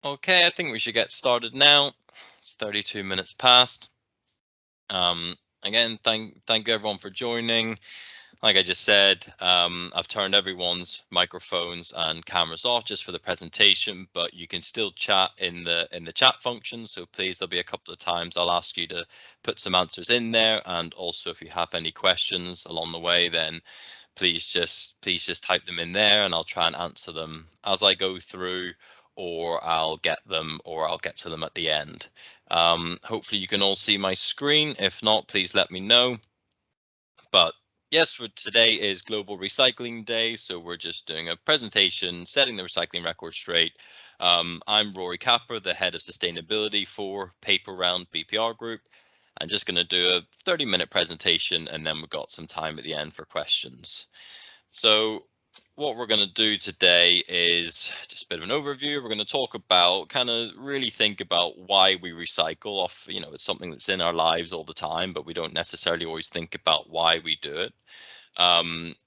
Okay, I think we should get started now. It's 32 minutes past. Again, thank you everyone for joining. Like I just said, I've turned everyone's microphones and cameras off just for the presentation, but you can still chat in the chat function. So please, there'll be a couple of times I'll ask you to put some answers in there, and also if you have any questions along the way, then please just type them in there, and I'll try and answer them as I go through, or I'll get to them at the end. Hopefully you can all see my screen. If not, please let me know. But yes, for today is Global Recycling Day, so we're just doing a presentation, setting the recycling record straight. I'm Rory Capper, the head of sustainability for Paper Round BPR Group. I'm just going to do a 30-minute presentation, and then we've got some time at the end for questions. So what we're going to do today is just a bit of an overview. We're going to talk about, kind of really think about why we recycle. It's something that's in our lives all the time, but we don't necessarily always think about why we do it.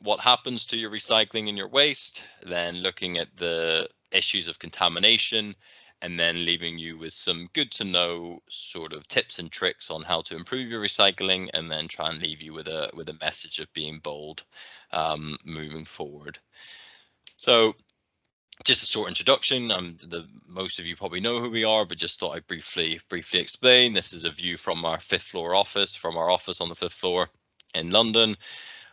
What happens to your recycling and your waste, then looking at the issues of contamination, and then leaving you with some good to know sort of tips and tricks on how to improve your recycling, and then try and leave you with a message of being bold moving forward. So just a short introduction. Most of you probably know who we are, but just thought I'd briefly explain. This is a view from our fifth floor office, from our office on the fifth floor in London.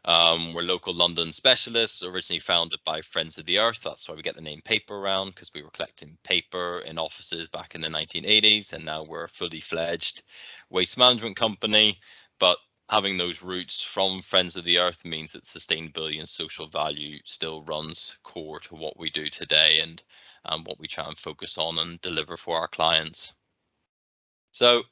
We're local London specialists, originally founded by Friends of the Earth. That's why we get the name Paper Round, because we were collecting paper in offices back in the 1980s, and now we're a fully fledged waste management company. But having those roots from Friends of the Earth means that sustainability and social value still runs core to what we do today, and what we try and focus on and deliver for our clients. So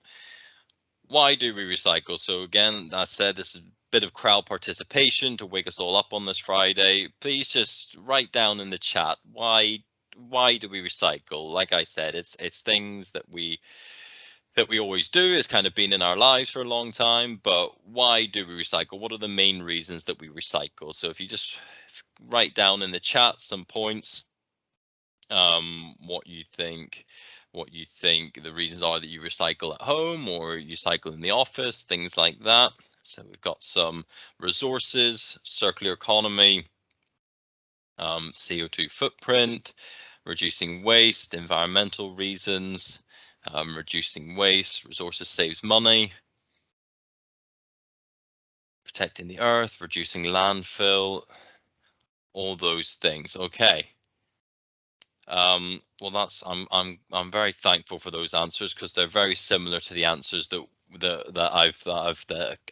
why do we recycle? So again, I said this is a bit of crowd participation to wake us all up on this Friday. Please just write down in the chat why do we recycle? Like I said, it's things that we always do. It's kind of been in our lives for a long time, but why do we recycle? What are the main reasons that we recycle? So if you just write down in the chat some points, what you think the reasons are that you recycle at home or you cycle in the office, things like that. So we've got some resources, circular economy, CO2 footprint, reducing waste, environmental reasons, reducing waste, resources saves money, protecting the earth, reducing landfill, all those things. Okay. Well, I'm very thankful for those answers, because they're very similar to the answers that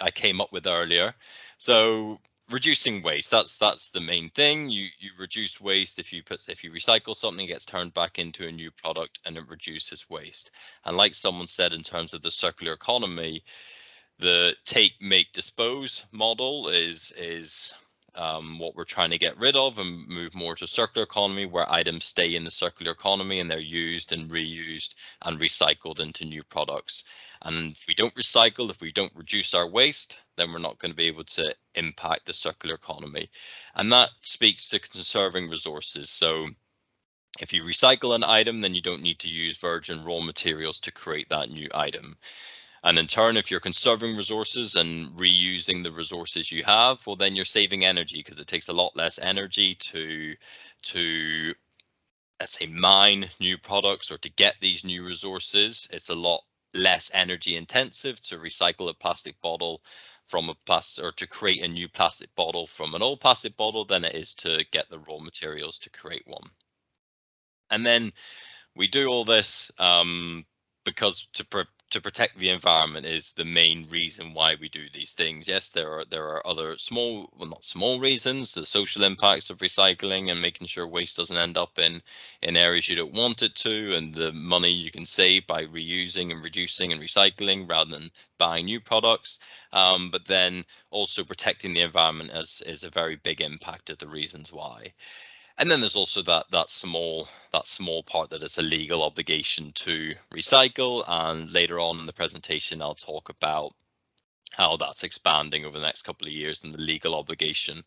I came up with earlier. So reducing waste, that's the main thing. You reduce waste if you recycle something, it gets turned back into a new product, and it reduces waste. And like someone said, in terms of the circular economy, the take, make, dispose model is what we're trying to get rid of, and move more to circular economy, where items stay in the circular economy and they're used and reused and recycled into new products. And if we don't recycle, if we don't reduce our waste, then we're not going to be able to impact the circular economy. And that speaks to conserving resources. So if you recycle an item, then you don't need to use virgin raw materials to create that new item. And in turn, if you're conserving resources and reusing the resources you have, well, then you're saving energy, because it takes a lot less energy to let's say mine new products or to get these new resources. It's a lot less energy intensive to recycle a plastic bottle from a plastic, or to create a new plastic bottle from an old plastic bottle, than it is to get the raw materials to create one. And then we do all this because to protect the environment is the main reason why we do these things. Yes, there are other small, well, not small reasons, the social impacts of recycling and making sure waste doesn't end up in areas you don't want it to, and the money you can save by reusing and reducing and recycling rather than buying new products. But then also protecting the environment is a very big impact of the reasons why. And then there's also that small part that it's a legal obligation to recycle. And later on in the presentation, I'll talk about how that's expanding over the next couple of years, and the legal obligation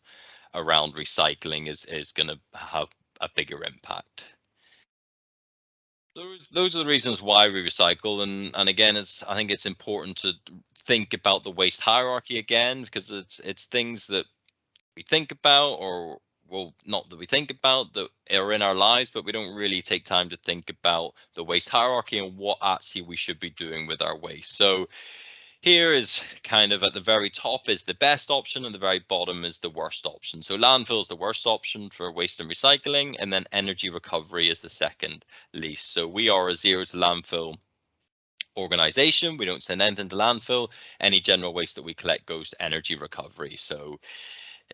around recycling is going to have a bigger impact. those are the reasons why we recycle, and again, I think it's important to think about the waste hierarchy again, because it's things that we think about, or well, not that we think about, that are in our lives, but we don't really take time to think about the waste hierarchy and what actually we should be doing with our waste. So here is kind of at the very top is the best option, and the very bottom is the worst option. So landfill is the worst option for waste and recycling, and then energy recovery is the second least. So we are a zero to landfill organization. We don't send anything to landfill. Any general waste that we collect goes to energy recovery. So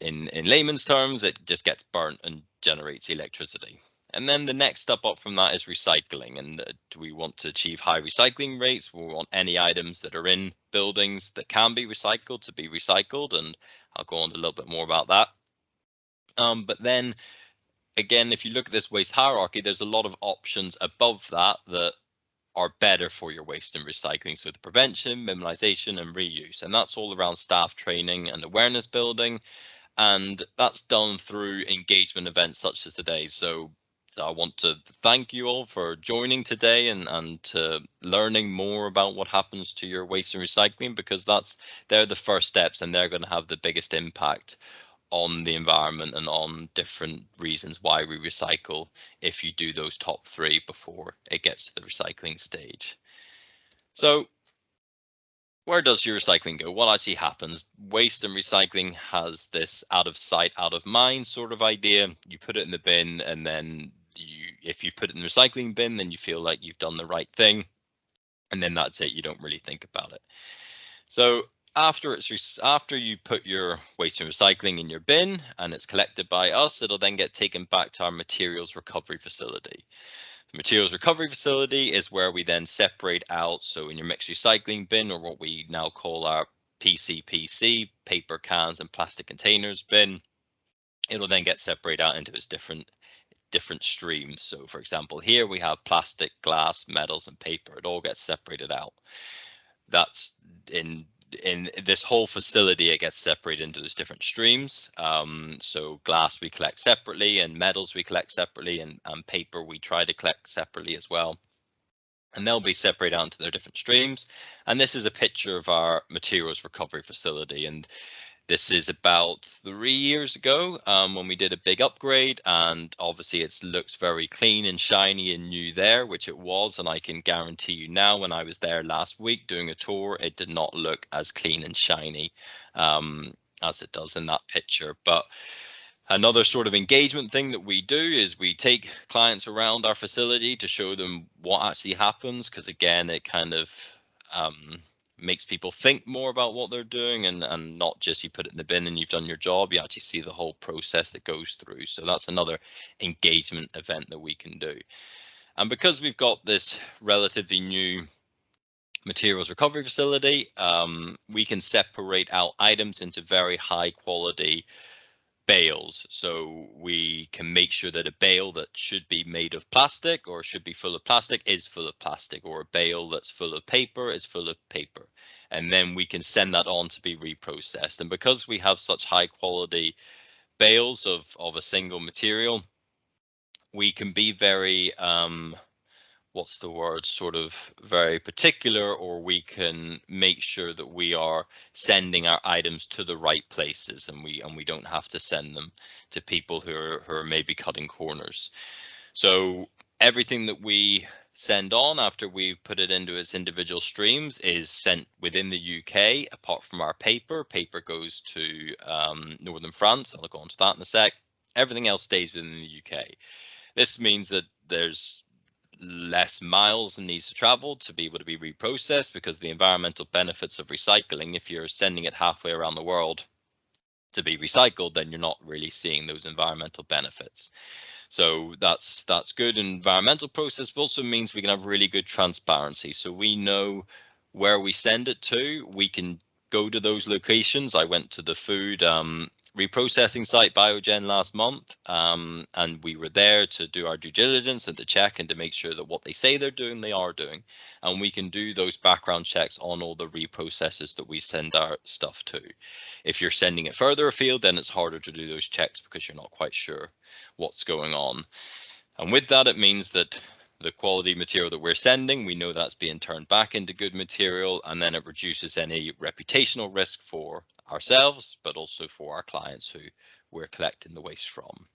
in layman's terms, it just gets burnt and generates electricity. And then the next step up from that is recycling. And do we want to achieve high recycling rates? We want any items that are in buildings that can be recycled to be recycled. And I'll go on to a little bit more about that. But then again, if you look at this waste hierarchy, there's a lot of options above that that are better for your waste and recycling. So the prevention, minimization, and reuse. And that's all around staff training and awareness building. And that's done through engagement events such as today. So I want to thank you all for joining today and learning more about what happens to your waste and recycling, because they're the first steps, and they're going to have the biggest impact on the environment and on different reasons why we recycle if you do those top three before it gets to the recycling stage. So where does your recycling go? What actually happens? Waste and recycling has this out of sight, out of mind sort of idea. You put it in the bin, and then if you put it in the recycling bin, then you feel like you've done the right thing, and then that's it. You don't really think about it. So after you put your waste and recycling in your bin and it's collected by us, it'll then get taken back to our materials recovery facility. The materials recovery facility is where we then separate out. So in your mixed recycling bin, or what we now call our PCPC, paper, cans, and plastic containers bin, it'll then get separated out into its different streams. So for example, here we have plastic, glass, metals, and paper. It all gets separated out. That's in this whole facility, it gets separated into those different streams. So glass we collect separately, and metals we collect separately, and paper we try to collect separately as well. And they'll be separated out into their different streams. And this is a picture of our materials recovery facility. And this is about 3 years ago when we did a big upgrade, and obviously it looks very clean and shiny and new there, which it was. And I can guarantee you now, when I was there last week doing a tour, it did not look as clean and shiny as it does in that picture. But another sort of engagement thing that we do is we take clients around our facility to show them what actually happens, because again, it kind of makes people think more about what they're doing, and not just you put it in the bin and you've done your job. You actually see the whole process that goes through. So that's another engagement event that we can do. And because we've got this relatively new materials recovery facility, we can separate out items into very high quality bales. So we can make sure that a bale that should be made of plastic or should be full of plastic is full of plastic, or a bale that's full of paper is full of paper. And then we can send that on to be reprocessed. And because we have such high quality bales of a single material, we can be very what's the word, sort of very particular, or we can make sure that we are sending our items to the right places, and we don't have to send them to people who are maybe cutting corners. So everything that we send on after we've put it into its individual streams is sent within the UK. Apart from our paper goes to northern France. I'll go on to that in a sec. Everything else stays within the UK. This means that there's less miles and needs to travel to be able to be reprocessed, because the environmental benefits of recycling, if you're sending it halfway around the world to be recycled, then you're not really seeing those environmental benefits. So that's good environmental process, but also means we can have really good transparency. So we know where we send it to. We can go to those locations. I went to the food reprocessing site Biogen last month, and we were there to do our due diligence and to check and to make sure that what they say they're doing, they are doing. And we can do those background checks on all the reprocessors that we send our stuff to. If you're sending it further afield, then it's harder to do those checks because you're not quite sure what's going on. And with that, it means that the quality material that we're sending, we know that's being turned back into good material, and then it reduces any reputational risk for ourselves, but also for our clients who we're collecting the waste from.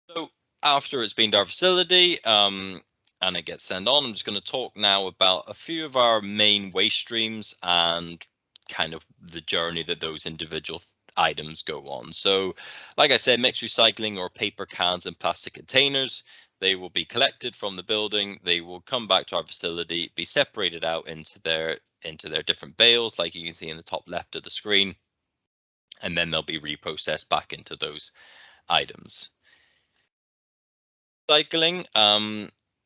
So after it's been to our facility and it gets sent on, I'm just going to talk now about a few of our main waste streams and kind of the journey that those individual items go on. So like I said, mixed recycling or paper cans and plastic containers, they will be collected from the building. They will come back to our facility, be separated out into their different bales, like you can see in the top left of the screen, and then they'll be reprocessed back into those items. Recycling,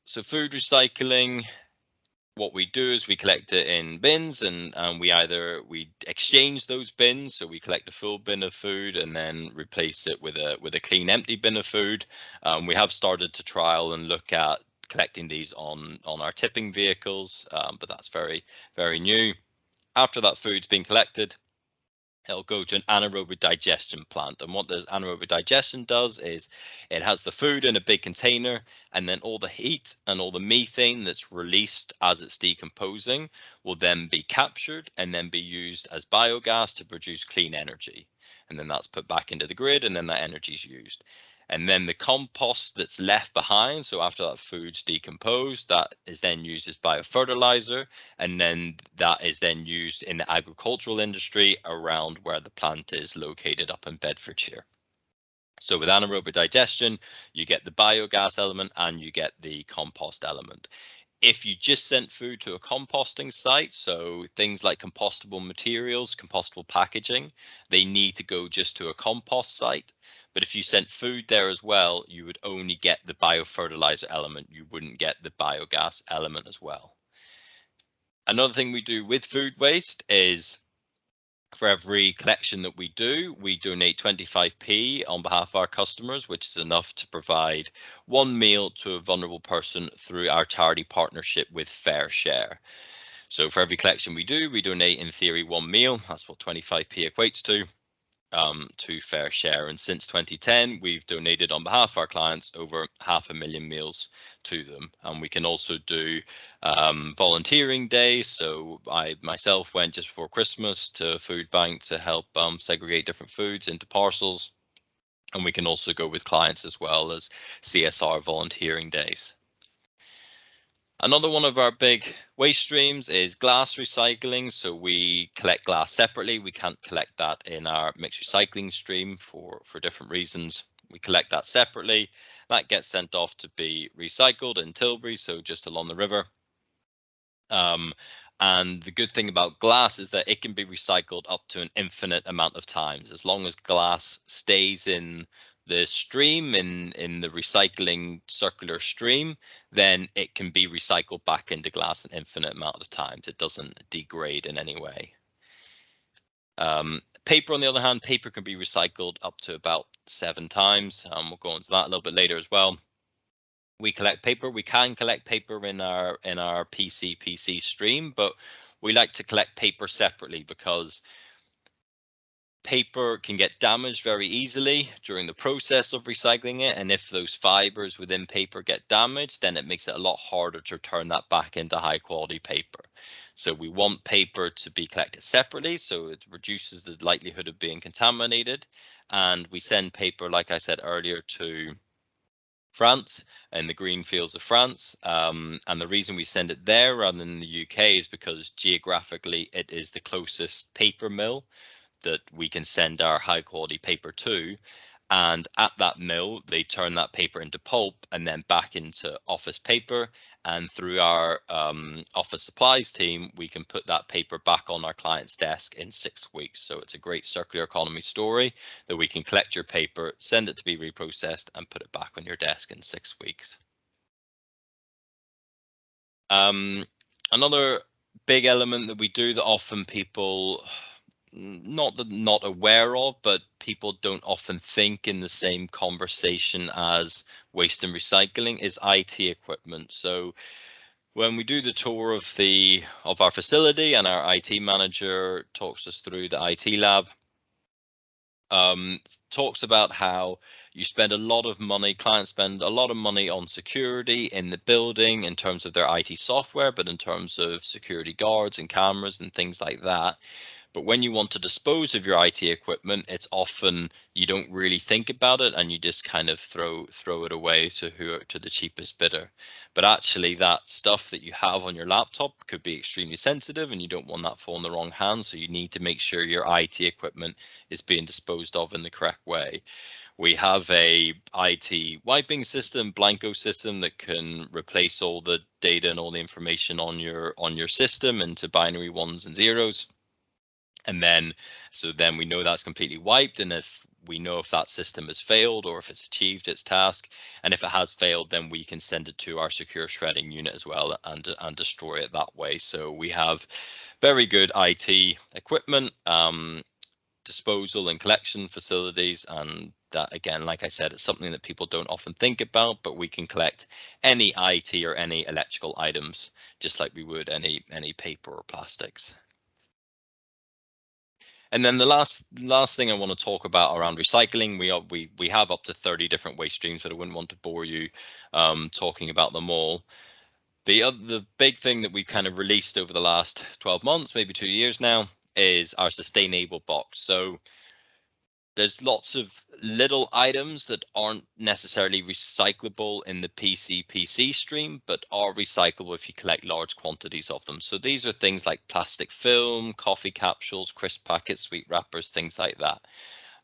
so food recycling, what we do is we collect it in bins, and we exchange those bins. So we collect a full bin of food and then replace it with a clean empty bin of food. We have started to trial and look at collecting these on our tipping vehicles, but that's very, very new. After that food's been collected, it'll go to an anaerobic digestion plant. And what this anaerobic digestion does is it has the food in a big container, and then all the heat and all the methane that's released as it's decomposing will then be captured and then be used as biogas to produce clean energy. And then that's put back into the grid, and then that energy is used. And then the compost that's left behind, so after that food's decomposed, that is then used as biofertilizer, and then that is then used in the agricultural industry around where the plant is located up in Bedfordshire. So with anaerobic digestion, you get the biogas element and you get the compost element. If you just sent food to a composting site, so things like compostable materials, compostable packaging, they need to go just to a compost site. But if you sent food there as well, you would only get the biofertilizer element. You wouldn't get the biogas element as well. Another thing we do with food waste is for every collection that we do, we donate 25p on behalf of our customers, which is enough to provide one meal to a vulnerable person through our charity partnership with Fair Share. So for every collection we do, we donate in theory one meal. That's what 25p equates to Fair Share. And since 2010, we've donated on behalf of our clients over 500,000 meals to them. And we can also do volunteering days. So I myself went just before Christmas to a food bank to help segregate different foods into parcels. And we can also go with clients as well as CSR volunteering days. Another one of our big waste streams is glass recycling. So we collect glass separately. We can't collect that in our mixed recycling stream for different reasons. We collect that separately. That gets sent off to be recycled in Tilbury, so just along the river. And the good thing about glass is that it can be recycled up to an infinite amount of times. As long as glass stays in the stream, in the recycling circular stream, then it can be recycled back into glass an infinite amount of times. It doesn't degrade in any way. Paper, on the other hand, paper can be recycled up to about 7 times. We'll go into that a little bit later as well. We collect paper. We can collect paper in our PC stream, but we like to collect paper separately because paper can get damaged very easily during the process of recycling it, and if those fibers within paper get damaged, then it makes it a lot harder to turn that back into high quality paper. So we want paper to be collected separately, so it reduces the likelihood of being contaminated. And we send paper, like I said earlier, to France and the green fields of France, and the reason we send it there rather than the UK is because geographically it is the closest paper mill that we can send our high quality paper to, and at that mill they turn that paper into pulp and then back into office paper, and through our office supplies team we can put that paper back on our client's desk in 6 weeks. So it's a great circular economy story that we can collect your paper, send it to be reprocessed, and put it back on your desk in 6 weeks. Another big element that we do that often people not aware of, but people don't often think in the same conversation as waste and recycling, is IT equipment. So when we do the tour of our facility and our IT manager talks us through the IT lab, talks about how you spend a lot of money, clients spend a lot of money on security in the building in terms of their IT software, but in terms of security guards and cameras and things like that. But when you want to dispose of your IT equipment, it's often you don't really think about it and you just kind of throw it away to the cheapest bidder. But actually that stuff that you have on your laptop could be extremely sensitive and you don't want that fall in the wrong hands. So you need to make sure your IT equipment is being disposed of in the correct way. We have a IT wiping system, Blanco system, that can replace all the data and all the information on your system into binary ones and zeros. And then, so then we know that's completely wiped. And if we know if that system has failed or if it's achieved its task, and if it has failed, then we can send it to our secure shredding unit as well and destroy it that way. So we have very good IT equipment, disposal and collection facilities. And that, again, like I said, it's something that people don't often think about, but we can collect any IT or any electrical items just like we would any paper or plastics. And then the last thing I want to talk about around recycling, we have up to 30 different waste streams, but I wouldn't want to bore you talking about them all. The big thing that we've kind of released over the last 12 months, maybe 2 years now, is our sustainable box. So there's lots of little items that aren't necessarily recyclable in the PC stream, but are recyclable if you collect large quantities of them. So these are things like plastic film, coffee capsules, crisp packets, sweet wrappers, things like that.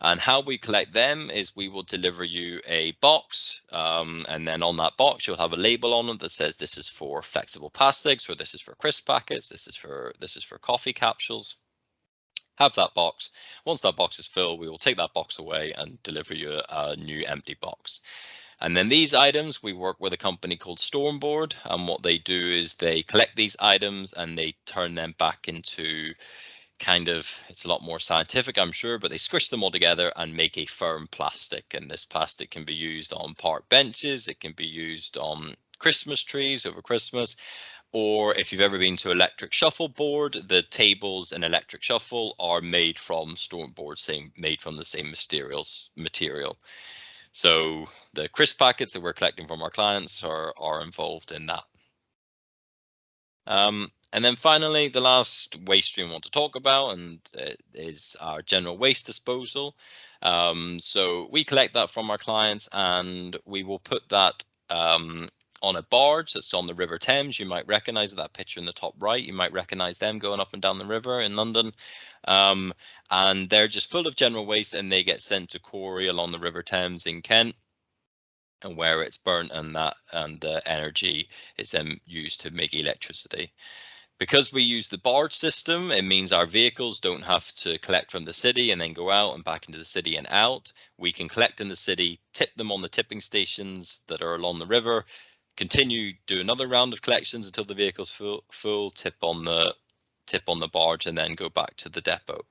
And how we collect them is we will deliver you a box, and then on that box you'll have a label on it that says this is for flexible plastics, or this is for crisp packets, this is for coffee capsules. Have that box. Once that box is filled, we will take that box away and deliver you a new empty box. And then these items, we work with a company called Stormboard, and what they do is they collect these items and they turn them back into kind of, it's a lot more scientific, I'm sure, but they squish them all together and make a firm plastic. And this plastic can be used on park benches, it can be used on Christmas trees over Christmas, or if you've ever been to Electric Shuffleboard, the tables in Electric Shuffle are made from Stormboard, made from the same material. So the crisp packets that we're collecting from our clients are involved in that. And then finally, the last waste stream I want to talk about is our general waste disposal. So we collect that from our clients and we will put that on a barge that's on the River Thames. You might recognize that picture in the top right. You might recognize them going up and down the river in London. And they're just full of general waste and they get sent to quarry along the River Thames in Kent, and where it's burnt and the energy is then used to make electricity. Because we use the barge system, it means our vehicles don't have to collect from the city and then go out and back into the city and out. We can collect in the city, tip them on the tipping stations that are along the river, continue, do another round of collections until the vehicle's full, tip on the barge, and then go back to the depot.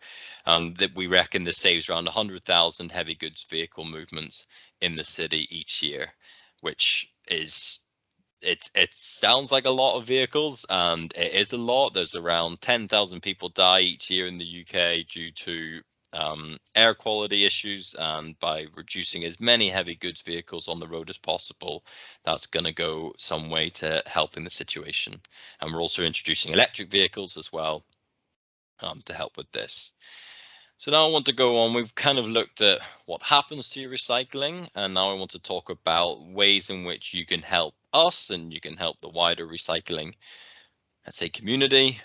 That we reckon this saves around 100,000 heavy goods vehicle movements in the city each year, which is, it sounds like a lot of vehicles, and it is a lot. There's around 10,000 people die each year in the UK due to air quality issues, and by reducing as many heavy goods vehicles on the road as possible, that's going to go some way to helping the situation. And we're also introducing electric vehicles as well to help with this. So now I want to go on. We've kind of looked at what happens to your recycling, and now I want to talk about ways in which you can help us and you can help the wider recycling, let's say, community,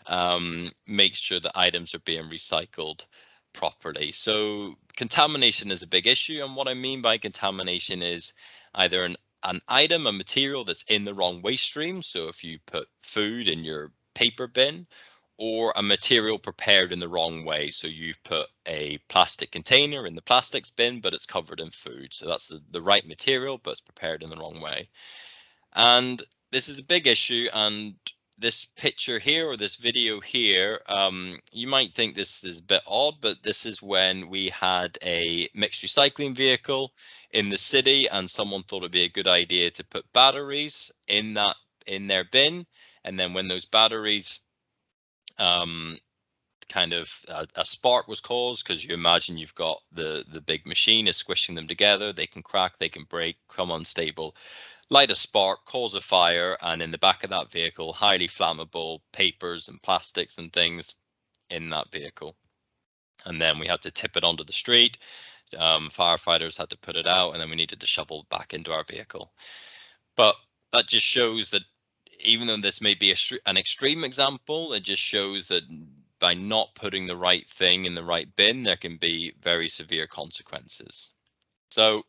make sure that items are being recycled properly. So contamination is a big issue, and what I mean by contamination is either an item, a material that's in the wrong waste stream. So if you put food in your paper bin, or a material prepared in the wrong way. So you've put a plastic container in the plastics bin, but it's covered in food. So that's the right material, but it's prepared in the wrong way. And this is a big issue. And this picture here, or this video here, you might think this is a bit odd, but this is when we had a mixed recycling vehicle in the city, and someone thought it'd be a good idea to put batteries in their bin. And then when those batteries kind of a spark was caused, because you imagine you've got the big machine is squishing them together. They can crack, they can break, come unstable, light a spark, cause a fire, and in the back of that vehicle, highly flammable papers and plastics and things in that vehicle. And then we had to tip it onto the street. Firefighters had to put it out, and then we needed to shovel it back into our vehicle. But that just shows that even though this may be an extreme example, it just shows that by not putting the right thing in the right bin, there can be very severe consequences. So I'm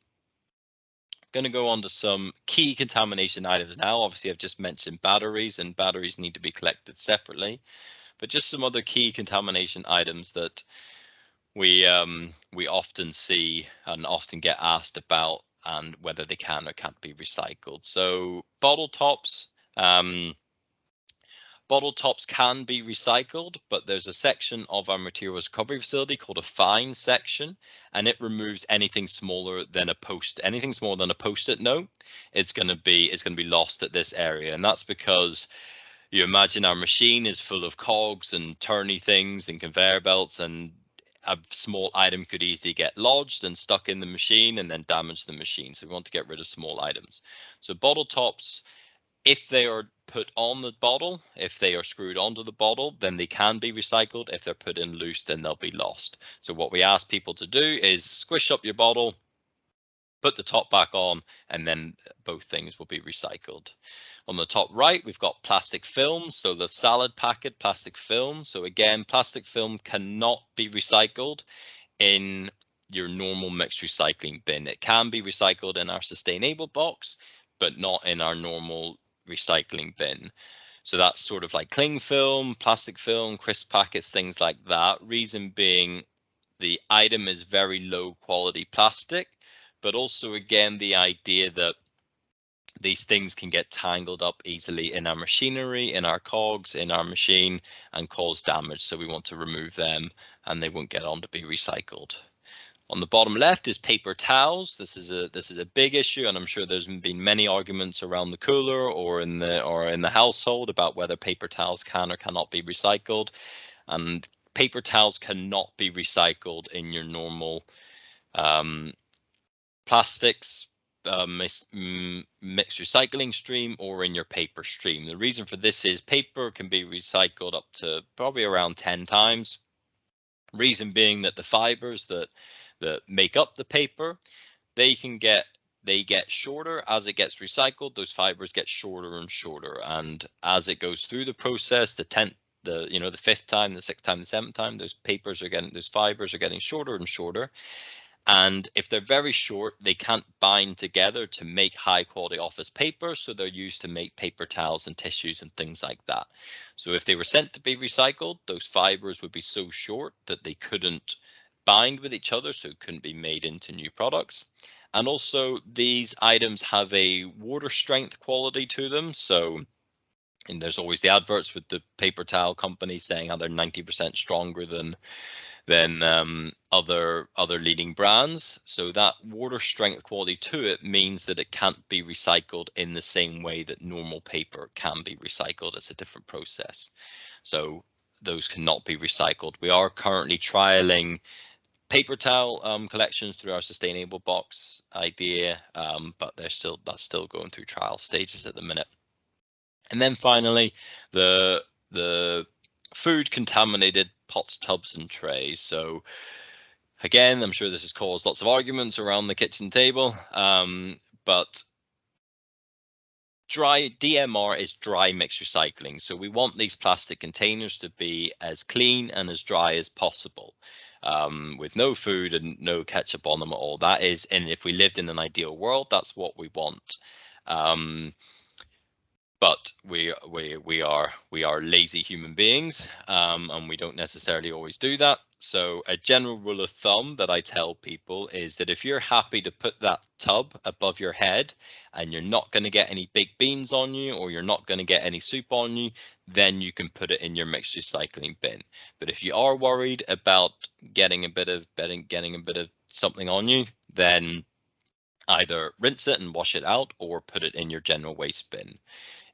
going to go on to some key contamination items now. Obviously, I've just mentioned batteries, and batteries need to be collected separately. But just some other key contamination items that we often see and often get asked about, and whether they can or can't be recycled. So bottle tops. Bottle tops can be recycled, but there's a section of our materials recovery facility called a fine section, and it removes anything smaller than a post-it note. It's going to be lost at this area, and that's because you imagine our machine is full of cogs and turny things and conveyor belts, and a small item could easily get lodged and stuck in the machine and then damage the machine. So we want to get rid of small items. So bottle tops, if they are put on the bottle, if they are screwed onto the bottle, then they can be recycled. If they're put in loose, then they'll be lost. So what we ask people to do is squish up your bottle, put the top back on, and then both things will be recycled. On the top right, we've got plastic films. So the salad packet plastic film. So again, plastic film cannot be recycled in your normal mixed recycling bin. It can be recycled in our sustainable box, but not in our normal recycling bin. So that's sort of like cling film, plastic film, crisp packets, things like that. Reason being, the item is very low quality plastic, but also again, the idea that these things can get tangled up easily in our machinery, in our cogs, in our machine, and cause damage. So we want to remove them, and they won't get on to be recycled. On the bottom left is paper towels. This is a big issue, and I'm sure there's been many arguments around the cooler or in the household about whether paper towels can or cannot be recycled. And paper towels cannot be recycled in your normal plastics mixed recycling stream or in your paper stream. The reason for this is paper can be recycled up to probably around 10 times. Reason being that the fibers that make up the paper, they get shorter as it gets recycled. Those fibers get shorter and shorter, and as it goes through the process, the 5th time, the 6th time, the 7th time, those fibers are getting shorter and shorter. And if they're very short, they can't bind together to make high quality office paper. So they're used to make paper towels and tissues and things like that. So if they were sent to be recycled, those fibers would be so short that they couldn't bind with each other, so it couldn't be made into new products. And also these items have a water strength quality to them. So, and there's always the adverts with the paper towel companies saying how they're 90% stronger than other leading brands. So that water strength quality to it means that it can't be recycled in the same way that normal paper can be recycled. It's a different process. So those cannot be recycled. We are currently trialing paper towel collections through our sustainable box idea, but that's still going through trial stages at the minute. And then finally, the food contaminated pots, tubs, and trays. So again, I'm sure this has caused lots of arguments around the kitchen table, but dry DMR is dry mixed recycling. So we want these plastic containers to be as clean and as dry as possible, with no food and no ketchup on them at all. That is, and if we lived in an ideal world, that's what we want. But we are lazy human beings, and we don't necessarily always do that. So a general rule of thumb that I tell people is that if you're happy to put that tub above your head and you're not going to get any baked beans on you, or you're not going to get any soup on you, then you can put it in your mixed recycling bin. But if you are worried about getting a bit of something on you, then either rinse it and wash it out or put it in your general waste bin.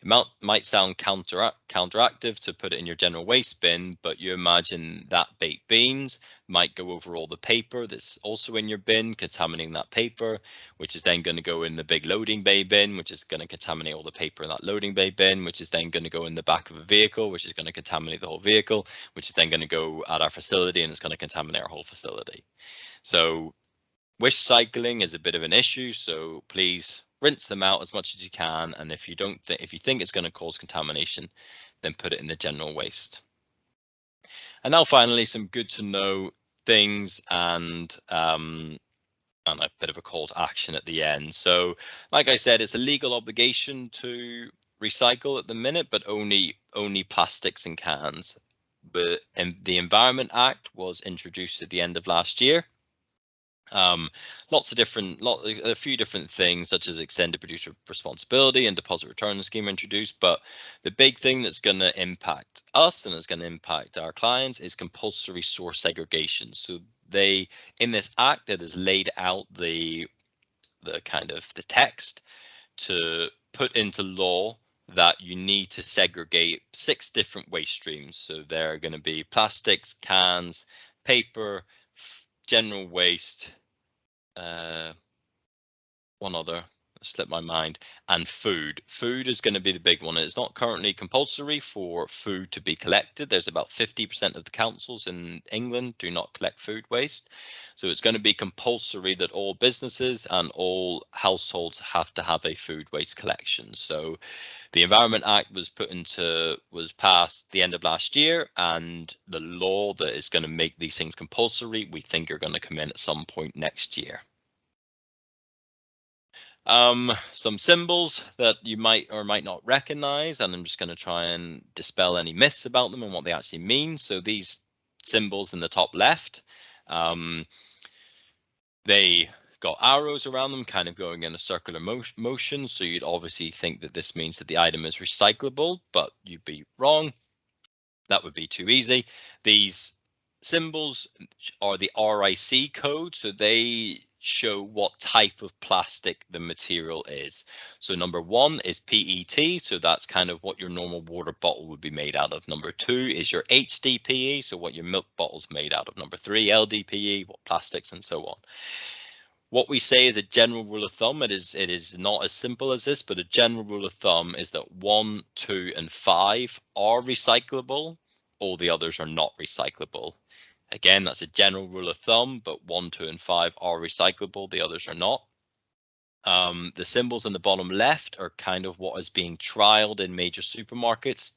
It might sound counteractive to put it in your general waste bin, but you imagine that baked beans might go over all the paper that's also in your bin, contaminating that paper, which is then going to go in the big loading bay bin, which is going to contaminate all the paper in that loading bay bin, which is then going to go in the back of a vehicle, which is going to contaminate the whole vehicle, which is then going to go at our facility and it's going to contaminate our whole facility. So wish cycling is a bit of an issue, so please rinse them out as much as you can, and if you think it's going to cause contamination, then put it in the general waste. And now finally, some good to know things and a bit of a call to action at the end. So like I said, it's a legal obligation to recycle at the minute, but only plastics and cans. But the Environment Act was introduced at the end of last year. A few different things such as extended producer responsibility and deposit return scheme introduced, but the big thing that's going to impact us and is going to impact our clients is compulsory source segregation. So in this act, it has laid out the text to put into law that you need to segregate 6 different waste streams. So there are going to be plastics, cans, paper, general waste, one other slipped my mind, and food. Food is going to be the big one. It's not currently compulsory for food to be collected. There's about 50% of the councils in England do not collect food waste. So it's going to be compulsory that all businesses and all households have to have a food waste collection. So the Environment Act was passed the end of last year, and the law that is going to make these things compulsory, we think are going to come in at some point next year. Some symbols that you might or might not recognize, and I'm just going to try and dispel any myths about them and what they actually mean. So these symbols in the top left, they got arrows around them kind of going in a circular motion. So you'd obviously think that this means that the item is recyclable, but you'd be wrong. That would be too easy. These symbols are the RIC code, so they show what type of plastic the material is. So number 1 is PET, so that's kind of what your normal water bottle would be made out of. Number 2 is your HDPE, so what your milk bottle's made out of. Number 3, LDPE, what plastics and so on. What we say is a general rule of thumb. It is not as simple as this, but a general rule of thumb is that 1, 2, and 5 are recyclable. All the others are not recyclable. Again, that's a general rule of thumb, but 1, 2, and 5 are recyclable. The others are not. The symbols in the bottom left are kind of what is being trialed in major supermarkets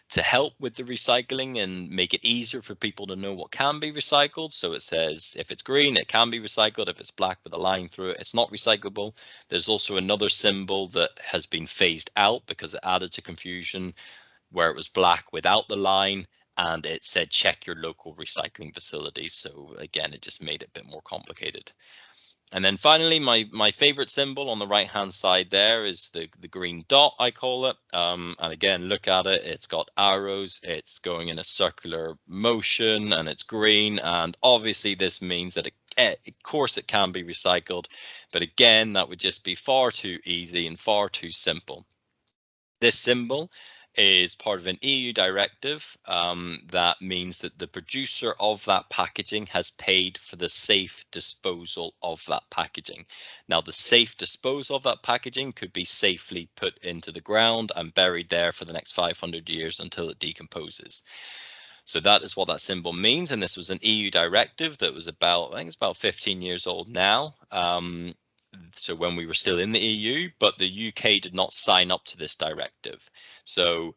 to help with the recycling and make it easier for people to know what can be recycled. So it says if it's green, it can be recycled. If it's black with a line through it, it's not recyclable. There's also another symbol that has been phased out because it added to confusion, where it was black without the line and it said check your local recycling facility. So again, it just made it a bit more complicated. And then finally, my favorite symbol on the right hand side there is the green dot, I call it. And again, look at it. It's got arrows. It's going in a circular motion and it's green. And obviously this means that of course it can be recycled. But again, that would just be far too easy and far too simple. This symbol is part of an EU directive that means that the producer of that packaging has paid for the safe disposal of that packaging. Now, the safe disposal of that packaging could be safely put into the ground and buried there for the next 500 years until it decomposes. So that is what that symbol means. And this was an EU directive that was I think it's about 15 years old now. So when we were still in the EU, but the UK did not sign up to this directive. So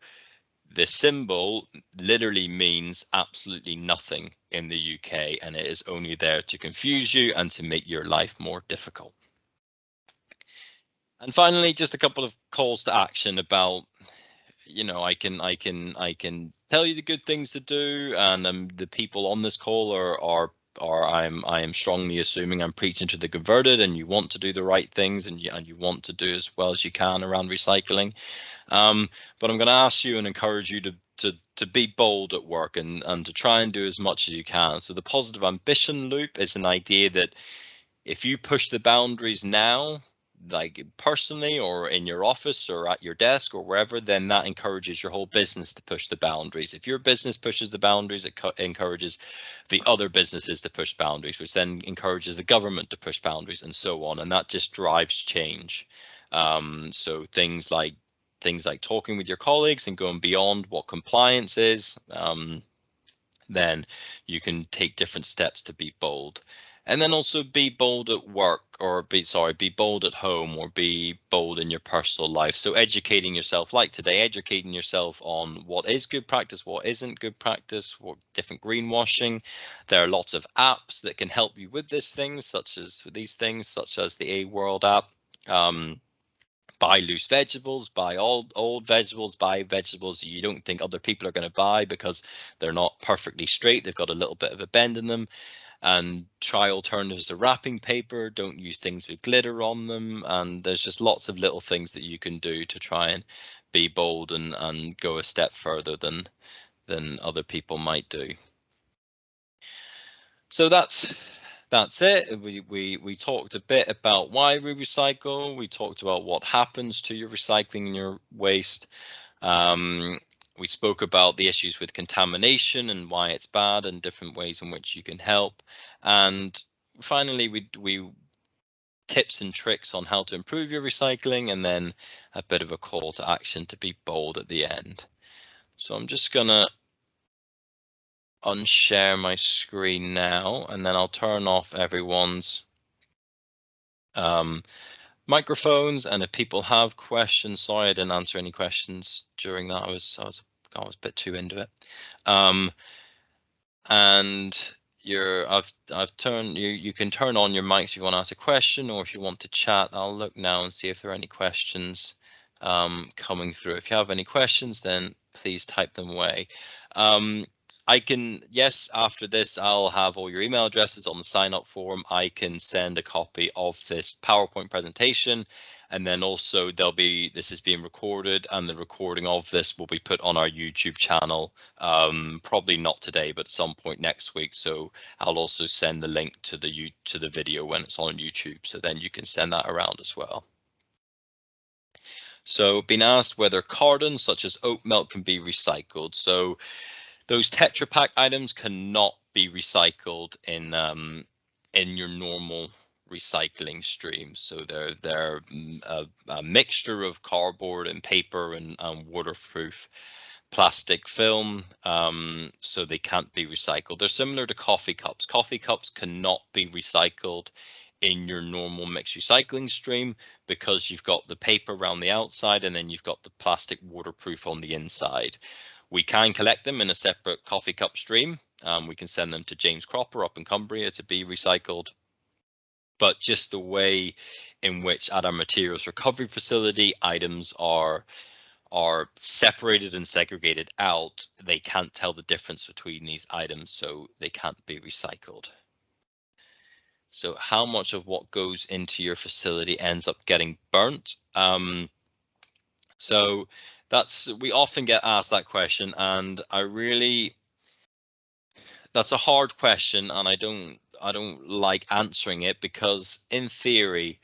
the symbol literally means absolutely nothing in the UK, and it is only there to confuse you and to make your life more difficult. And finally, just a couple of calls to action about, I can tell you the good things to do, and the people on this call I am strongly assuming I'm preaching to the converted, and you want to do the right things, and you want to do as well as you can around recycling. But I'm going to ask you and encourage you to be bold at work and to try and do as much as you can. So the positive ambition loop is an idea that if you push the boundaries now, like personally or in your office or at your desk or wherever, then that encourages your whole business to push the boundaries. If your business pushes the boundaries, it encourages the other businesses to push boundaries, which then encourages the government to push boundaries, and so on. And that just drives change. So things like talking with your colleagues and going beyond what compliance is, then you can take different steps to be bold. And then also be bold at work, or be bold at home, or be bold in your personal life. So educating yourself, like today, educating yourself on what is good practice, what isn't good practice, what different greenwashing. There are lots of apps that can help you with these things, such as the A World app. Buy loose vegetables, buy old vegetables, buy vegetables you don't think other people are going to buy because they're not perfectly straight, they've got a little bit of a bend in them. And try alternatives to wrapping paper. Don't use things with glitter on them. And there's just lots of little things that you can do to try and be bold and go a step further than other people might do. So that's it. We talked a bit about why we recycle. We talked about what happens to your recycling and your waste. We spoke about the issues with contamination and why it's bad and different ways in which you can help. And finally, we tips and tricks on how to improve your recycling, and then a bit of a call to action to be bold at the end. So I'm just gonna unshare my screen now, and then I'll turn off everyone's microphones. And if people have questions, sorry I didn't answer any questions during that. I was a bit too into it. And I've turned you can turn on your mics if you want to ask a question, or if you want to chat. I'll look now and see if there are any questions coming through. If you have any questions, then please type them away. After this, I'll have all your email addresses on the sign up form. I can send a copy of this PowerPoint presentation, and then also this is being recorded, and the recording of this will be put on our YouTube channel, probably not today, but at some point next week. So I'll also send the link to the video when it's on YouTube, so then you can send that around as well. So been asked whether cartons such as oat milk can be recycled. So those Tetra Pak items cannot be recycled in your normal recycling streams. So they're a mixture of cardboard and paper and waterproof plastic film, so they can't be recycled. They're similar to coffee cups. Coffee cups cannot be recycled in your normal mixed recycling stream because you've got the paper around the outside and then you've got the plastic waterproof on the inside. We can collect them in a separate coffee cup stream. We can send them to James Cropper up in Cumbria to be recycled. But just the way in which at our materials recovery facility items are separated and segregated out, they can't tell the difference between these items, so they can't be recycled. So how much of what goes into your facility ends up getting burnt? So we often get asked that question, and that's a hard question, and I don't like answering it, because in theory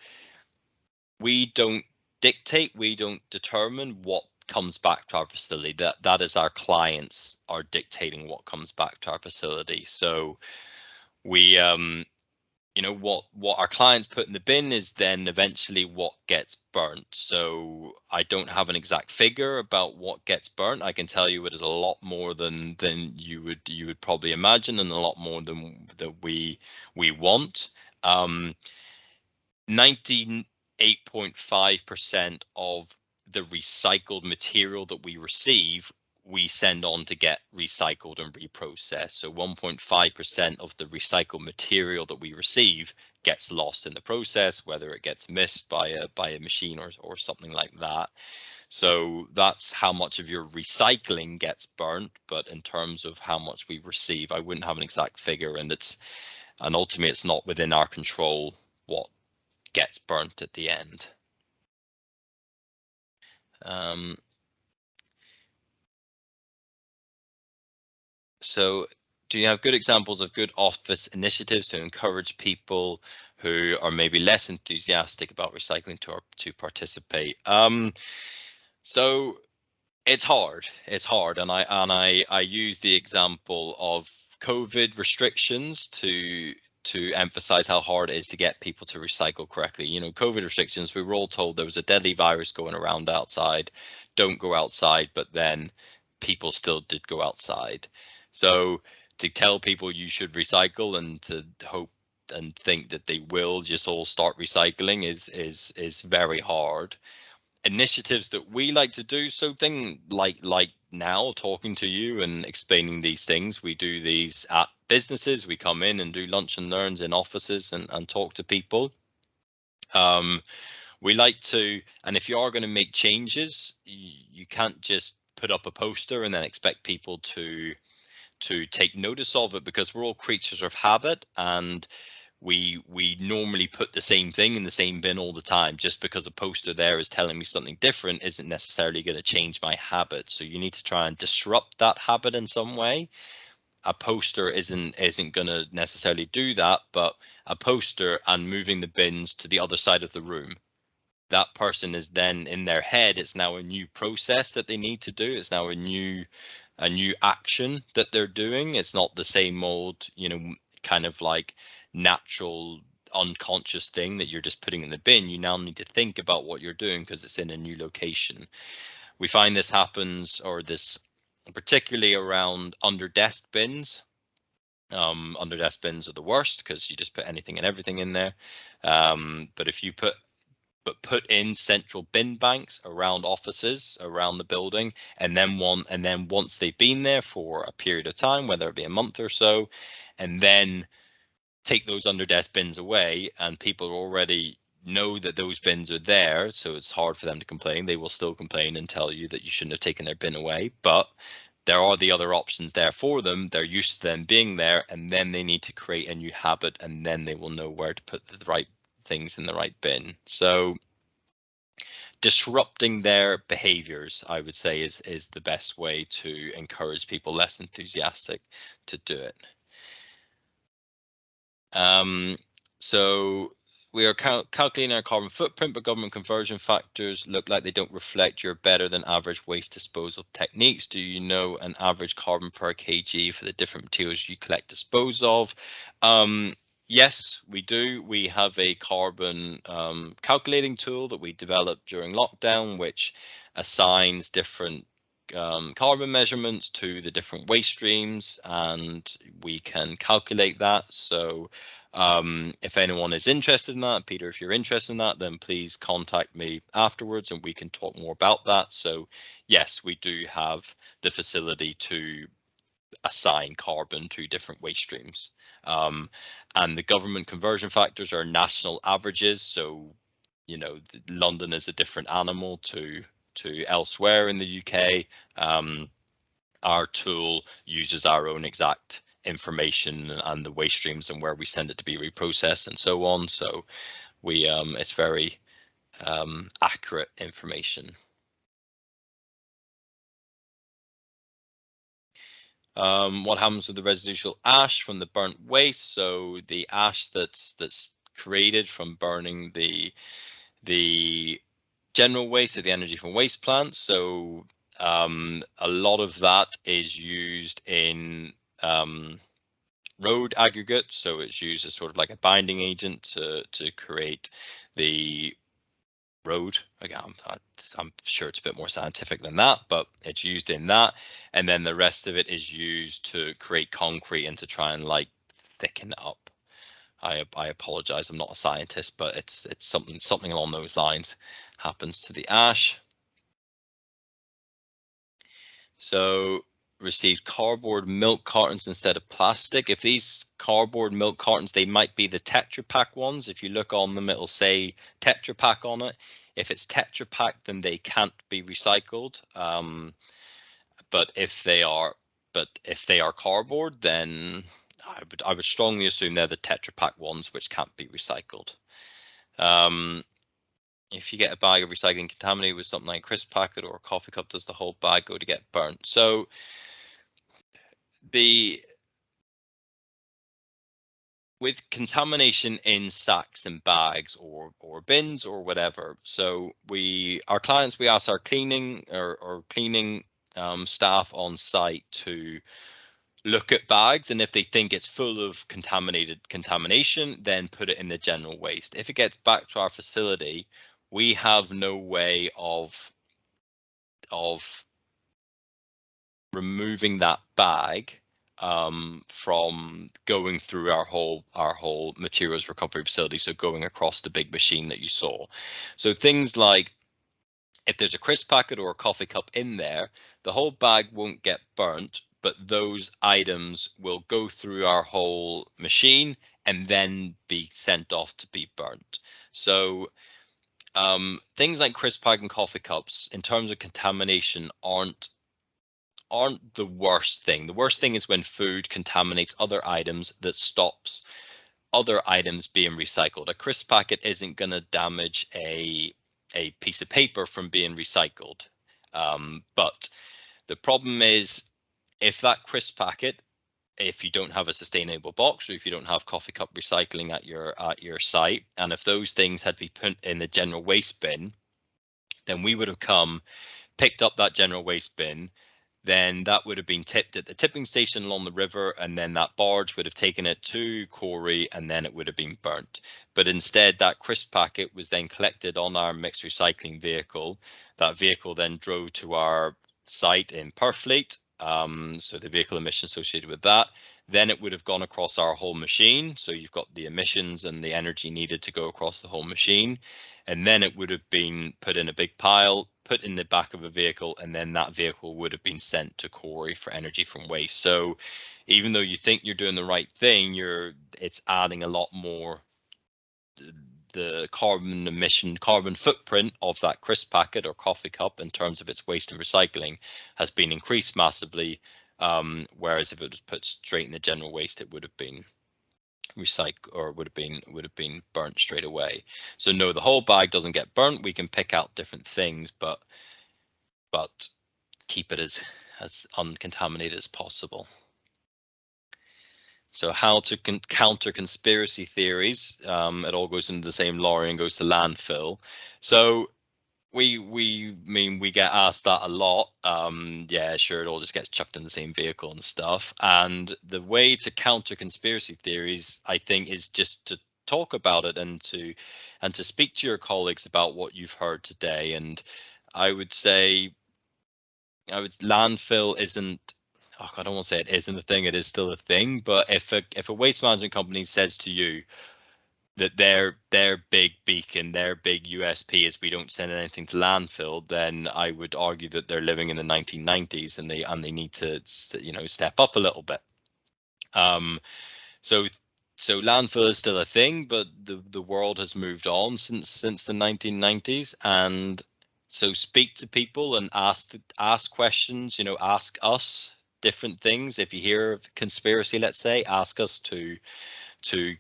we don't dictate, we don't determine what comes back to our facility. That is our clients are dictating what comes back to our facility. So we what our clients put in the bin is then eventually what gets burnt. So I don't have an exact figure about what gets burnt. I can tell you it is a lot more than you would probably imagine, and a lot more than that we want. 98.5% of the recycled material that we receive, we send on to get recycled and reprocessed. So 1.5% of the recycled material that we receive gets lost in the process, whether it gets missed by a machine or something like that. So that's how much of your recycling gets burnt. But in terms of how much we receive, I wouldn't have an exact figure, and ultimately it's not within our control what gets burnt at the end. So do you have good examples of good office initiatives to encourage people who are maybe less enthusiastic about recycling to participate. So it's hard. It's hard, and I use the example of COVID restrictions to emphasize how hard it is to get people to recycle correctly. You know, COVID restrictions, we were all told there was a deadly virus going around outside. Don't go outside, but then people still did go outside. So to tell people you should recycle and to hope and think that they will just all start recycling is very hard. Initiatives that we like to do, so thing like now talking to you and explaining these things, we do these at businesses. We come in and do lunch and learns in offices and talk to people. We like to, and if you are going to make changes, you can't just put up a poster and then expect people to take notice of it, because we're all creatures of habit, and we normally put the same thing in the same bin all the time. Just because a poster there is telling me something different isn't necessarily going to change my habit. So you need to try and disrupt that habit in some way. A poster isn't going to necessarily do that, but a poster and moving the bins to the other side of the room, that person is then in their head, it's now a new process that they need to do. It's now a new action that they're doing. It's not the same old, you know, kind of like natural unconscious thing that you're just putting in the bin. You now need to think about what you're doing because it's in a new location. We find this happens, or this particularly around under desk bins. Under desk bins are the worst because you just put anything and everything in there. But if you put in central bin banks around offices, around the building, and then once they've been there for a period of time, whether it be a month or so, and then take those under desk bins away, and people already know that those bins are there, so it's hard for them to complain. They will still complain and tell you that you shouldn't have taken their bin away, but there are the other options there for them. They're used to them being there, and then they need to create a new habit, and then they will know where to put the right things in the right bin. So disrupting their behaviors, I would say, is the best way to encourage people less enthusiastic to do it. So we are calculating our carbon footprint, but government conversion factors look like they don't reflect your better than average waste disposal techniques. Do you know an average carbon per kg for the different materials you collect, dispose of? Yes, we do. We have a carbon calculating tool that we developed during lockdown, which assigns different carbon measurements to the different waste streams, and we can calculate that. So if anyone is interested in that, Peter, if you're interested in that, then please contact me afterwards and we can talk more about that. So yes, we do have the facility to assign carbon to different waste streams. And the government conversion factors are national averages. So, you know, London is a different animal to elsewhere in the UK. Our tool uses our own exact information and the waste streams and where we send it to be reprocessed and so on. So we it's very accurate information. What happens with the residual ash from the burnt waste? So the ash that's created from burning the general waste, of the energy from waste plants. So a lot of that is used in road aggregate. So it's used as sort of like a binding agent to create the road. Again, I'm sure it's a bit more scientific than that, but it's used in that. And then the rest of it is used to create concrete and to try and like thicken it up. I apologize, I'm not a scientist, but it's something along those lines happens to the ash. So received cardboard milk cartons instead of plastic. If these cardboard milk cartons, they might be the Tetra Pak ones. If you look on them, it'll say Tetra Pak on it. If it's Tetra Pak, then they can't be recycled. But if they are cardboard, then I would strongly assume they're the Tetra Pak ones, which can't be recycled. If you get a bag of recycling contaminated with something like a crisp packet or a coffee cup, does the whole bag go to get burnt? So with contamination in sacks and bags or bins or whatever. So our clients, we ask our cleaning or cleaning staff on site to look at bags, and if they think it's full of contamination, then put it in the general waste. If it gets back to our facility, we have no way of removing that bag from going through our whole materials recovery facility, so going across the big machine that you saw. So things like, if there's a crisp packet or a coffee cup in there, the whole bag won't get burnt, but those items will go through our whole machine and then be sent off to be burnt. So things like crisp packet and coffee cups, in terms of contamination, aren't the worst thing. The worst thing is when food contaminates other items that stops other items being recycled. A crisp packet isn't going to damage a piece of paper from being recycled. But the problem is, if that crisp packet, if you don't have a sustainable box, or if you don't have coffee cup recycling at your site, and if those things had been put in the general waste bin, then we would have picked up that general waste bin, then that would have been tipped at the tipping station along the river, and then that barge would have taken it to quarry, and then it would have been burnt. But instead, that crisp packet was then collected on our mixed recycling vehicle. That vehicle then drove to our site in Purfleet, so the vehicle emission associated with that. Then it would have gone across our whole machine, so you've got the emissions and the energy needed to go across the whole machine, and then it would have been put in a big pile, put in the back of a vehicle, and then that vehicle would have been sent to quarry for energy from waste. So even though you think you're doing the right thing, it's adding a lot more. The carbon footprint of that crisp packet or coffee cup in terms of its waste and recycling has been increased massively. Whereas if it was put straight in the general waste, it would have been recycled, or would have been burnt straight away. So no, the whole bag doesn't get burnt. We can pick out different things, but keep it as uncontaminated as possible. So how to counter conspiracy theories? It all goes into the same lorry and goes to landfill. So we get asked that a lot. Yeah, sure, it all just gets chucked in the same vehicle and stuff. And the way to counter conspiracy theories, I think, is just to talk about it and to speak to your colleagues about what you've heard today. And I would say, landfill isn't. Oh, I don't want to say it isn't a thing. It is still a thing. But if a waste management company says to you that their big beacon, their big USP is we don't send anything to landfill, then I would argue that they're living in the 1990s and they need to, step up a little bit. So landfill is still a thing, but the world has moved on since the 1990s, and so speak to people and ask questions. Ask us different things. If you hear of conspiracy, let's say, ask us to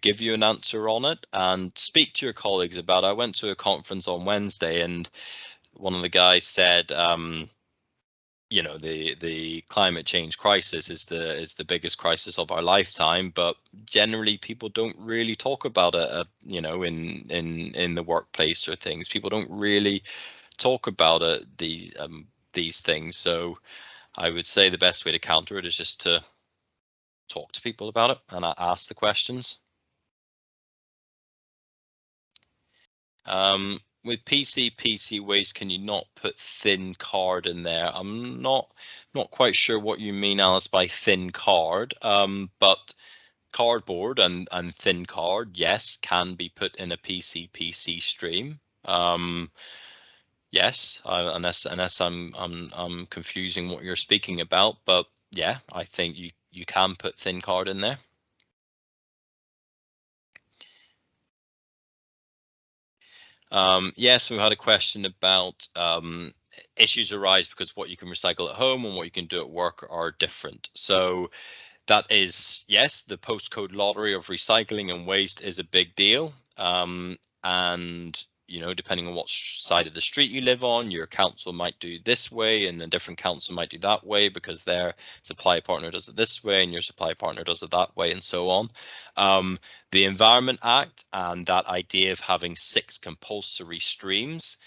give you an answer on it, and speak to your colleagues about it. I went to a conference on Wednesday, and one of the guys said, the climate change crisis is the biggest crisis of our lifetime, but generally people don't really talk about it, in the workplace or things. People don't really talk about it, these things. So I would say the best way to counter it is just to talk to people about it and ask the questions. With PC waste, can you not put thin card in there? I'm not quite sure what you mean, Alice, by thin card. But cardboard and thin card, yes, can be put in a PC stream. Yes, unless I'm confusing what you're speaking about, but yeah, I think you can put thin card in there. Yes, we had a question about issues arise because what you can recycle at home and what you can do at work are different. So that is, yes, the postcode lottery of recycling and waste is a big deal. And depending on what side of the street you live on, your council might do this way and a different council might do that way because their supply partner does it this way and your supply partner does it that way, and so on. The Environment Act and that idea of having 6 compulsory streams,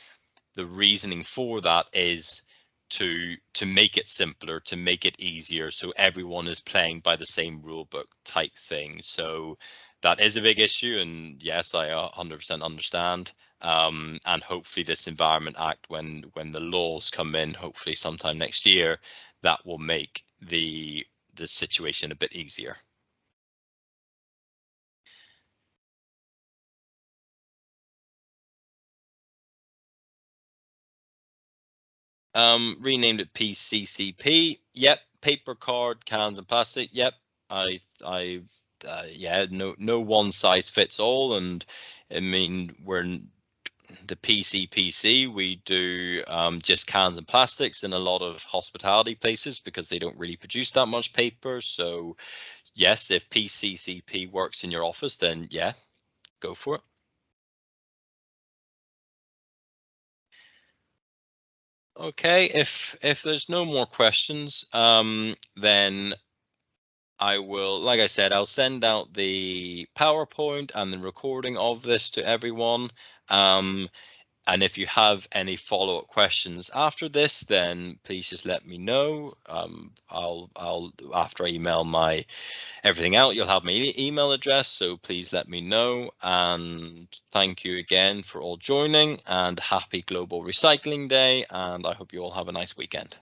the reasoning for that is to make it simpler, to make it easier, so everyone is playing by the same rule book type thing. So that is a big issue, and yes, I 100% understand. And hopefully this Environment Act, when the laws come in, hopefully sometime next year, that will make the situation a bit easier. Renamed it PCCP. Yep. Paper, card, cans, and plastic. Yep. Yeah. No one size fits all, and I mean we're the PCPC. We do just cans and plastics in a lot of hospitality places because they don't really produce that much paper. So yes, if PCCP works in your office, then yeah, go for it. Okay, if there's no more questions, then I will, like I said, I'll send out the PowerPoint and the recording of this to everyone. And if you have any follow-up questions after this, then please just let me know. I'll after I email my everything out, you'll have my email address, so please let me know. And thank you again for all joining, and happy Global Recycling Day, and I hope you all have a nice weekend.